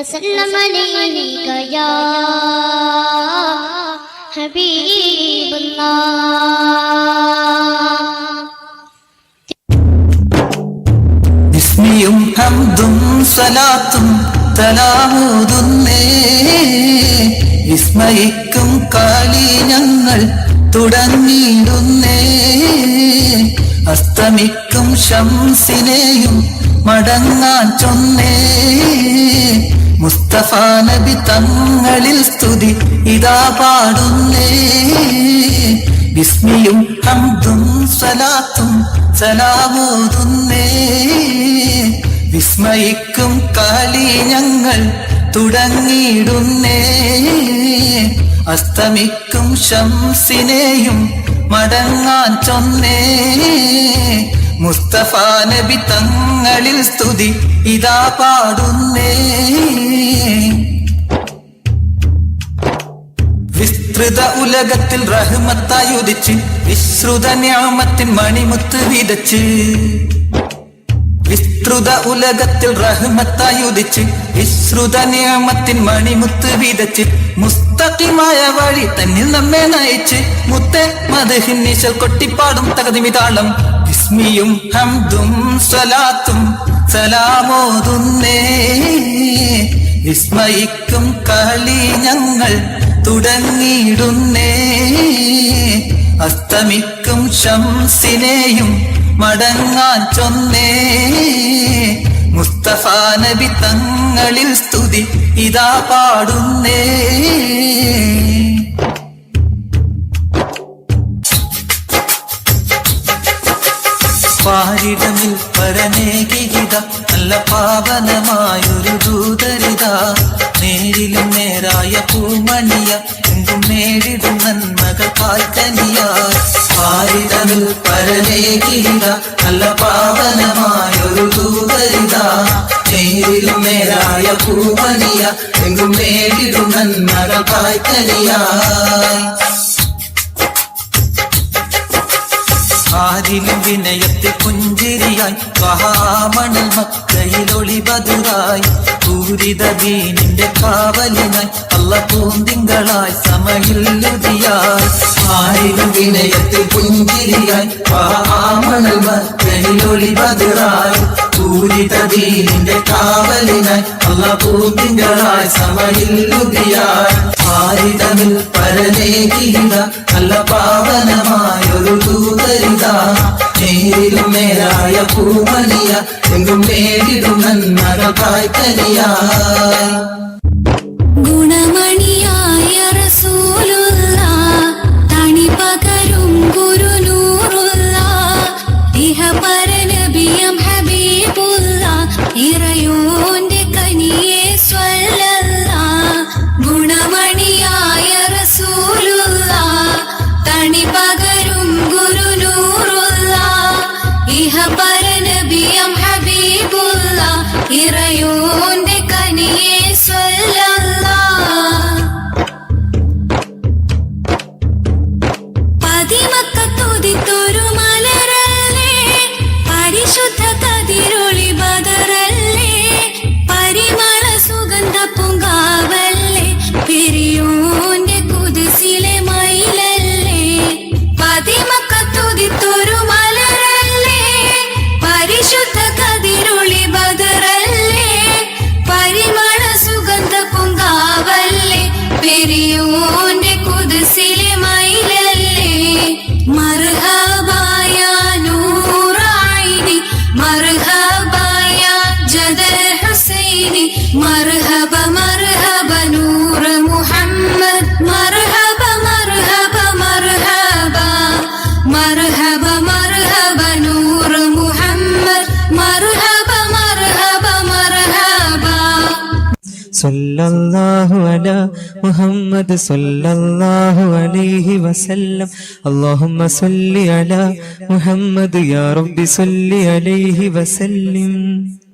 وسلم عليك يا حبيب الله. ബിസ്മിയും ഹംദും സലാത്തും തലാമൂതുന്നേ, വിസ്മയിക്കും കാലി ഞങ്ങൾ തുടങ്ങിയിടുന്നേ. അസ്തമിക്കും ശംസിനെയും മടങ്ങാൻ ചൊന്നേ, മുസ്തഫ നബി തങ്ങളിൽ സ്തുതി ഇതാ പാടുന്നേ. ബിസ്മിയും ഹംദും സലാത്തും സലാമോതുന്നേ, വിസ്മയിക്കും കാലി ഞങ്ങൾ തുടങ്ങിയിടുന്നേ. അസ്തമിക്കും ശംസിനെയും മടങ്ങാൻ ചൊന്നേ, മുസ്തഫ നബി തങ്ങളിൽ സ്തുതി ഇതാ പാടുന്നേ. വിസ്തൃത ഉലകത്തിൽ റഹ്മത്തായി ഉദിച്ച്, വിശ്രുത നിഅമത്തിൻ മണിമുത്ത് വിതച്ച്. വിസ്തൃത ഉലകത്തിൽ റഹ്മത്തായി ഉദിച്ച്, വിശ്രുത നിഅമത്തിൻ മണിമുത്ത് വിതച്ച്. മുസ്തഖിമായ വഴി തന്നിൽ നമ്മെ നയിച്ച്, മുത്തെ മദ്ഹിൻ നിശൽ കൊട്ടിപ്പാടും തകതിമിതാളം. ബിസ്മിയും ഹംദും സലാത്തും സലാമോതുന്നേ, വിസ്മയിക്കും കളി ഞങ്ങൾ തുടങ്ങിയിടുന്നേ. അസ്തമിക്കും ശംസിനെയും മടങ്ങാൻ ചൊന്നേ, മുസ്തഫ നബി തങ്ങളിൽ സ്തുതി ഇതാ പാടുന്നേ. പാരിടമിൽ പരമേകിത നല്ല പാവനമായൊരു ദൂതരിത, നേരിലും നേരായ പൂമണിയ എങ്കും നേരിടും നന്മകൾ കാൽക്കനിയ. പാരിടമിൽ പരമേകിത നല്ല പാവനമായൊരു ദൂതരിത, നേരിലും നേരായ പൂമണിയ എങ്കും നേരിടും നന്മകൾ കാൽക്കനിയ. ആരിലും വിനയത്തെ പുഞ്ചിരിയായി, മഹാമണൽ മക്കയിൽ ഒളിബദുറായി, പൂരിത ദീനിന്റെ കാവലിനായി അല്ല പൂന്തിങ്കളായി സമയിൽ ലുതിയായി. ആരിലും വിനയത്തെ പുഞ്ചിരിയായി, മഹാമണൽ മക്കയിൽ ഒളിബദുറായി, പൂരിത ദീനിന്റെ കാവലിനായി അല്ല പൂന്തിങ്കളായി സമയിൽ ലുതിയായി. ആരിടമിൽ പരനേകിത നല്ല പാവനമായൊരു ദൂതരിത, നേരിലും നേരായ പൂമണിയ എങ്കും നേരിടും നന്മകൾ കായ്ക്കനിയായി. ഗുണമണിയായ റസൂലുള്ളാഹ്, തണി പകരും ഗുരുനൂറുള്ളാഹ്, ഇഹപര നബിയം ഹബീബുള്ളാഹ്, ഇറയോന്റെ കനിയേ സ്വല്ലല്ലാഹ്. ഗുണമണിയായ റസൂലുള്ളാഹ്, തണി പകരും ഗുരുനൂറുള്ളാഹ്, ഇഹപര നബിയം ഹബീബുള്ളാഹ്, ഇറയോന്റെ കനിയേ സ്വല്ലല്ലാഹ്. പതിമക്കത്തുദിത്തൊരു മലരല്ലേ, പരിശുദ്ധ കതിരൊളി ബദറല്ലേ, പരിമള സുഗന്ധ പൂങ്കാവല്ലേ, പെരിയോന്റെ കുദ്സിലെ മയിലല്ലേ. പതിമക്കത്തുദിത്തൊരു മലരല്ലേ, പരിശുദ്ധ കതിരൊളി ബദറല്ലേ, പരിമള സുഗന്ധ പൂങ്കാവല്ലേ, പെരിയോന്റെ കുദ്സിലെ മയിലല്ലേ. മർഹബായ നൂറൈനി, മർഹബായ ജദൽ ഹുസൈനി, മർഹബ മർഹബ നൂർ മുഹമ്മദ്, മർഹബ മർഹബ മർഹബ, മർഹബ മർഹബ നൂർ മുഹമ്മദ്, മർഹബ മർഹബ മർഹബ. സല്ലല്ലാഹു അലാ മുഹമ്മദ് സല്ലല്ലാഹു അലൈഹി വസല്ലം. അല്ലാഹുമ്മ സല്ലി അലാ മുഹമ്മദ് യാ റബ്ബി സല്ലി അലൈഹി വസല്ലം.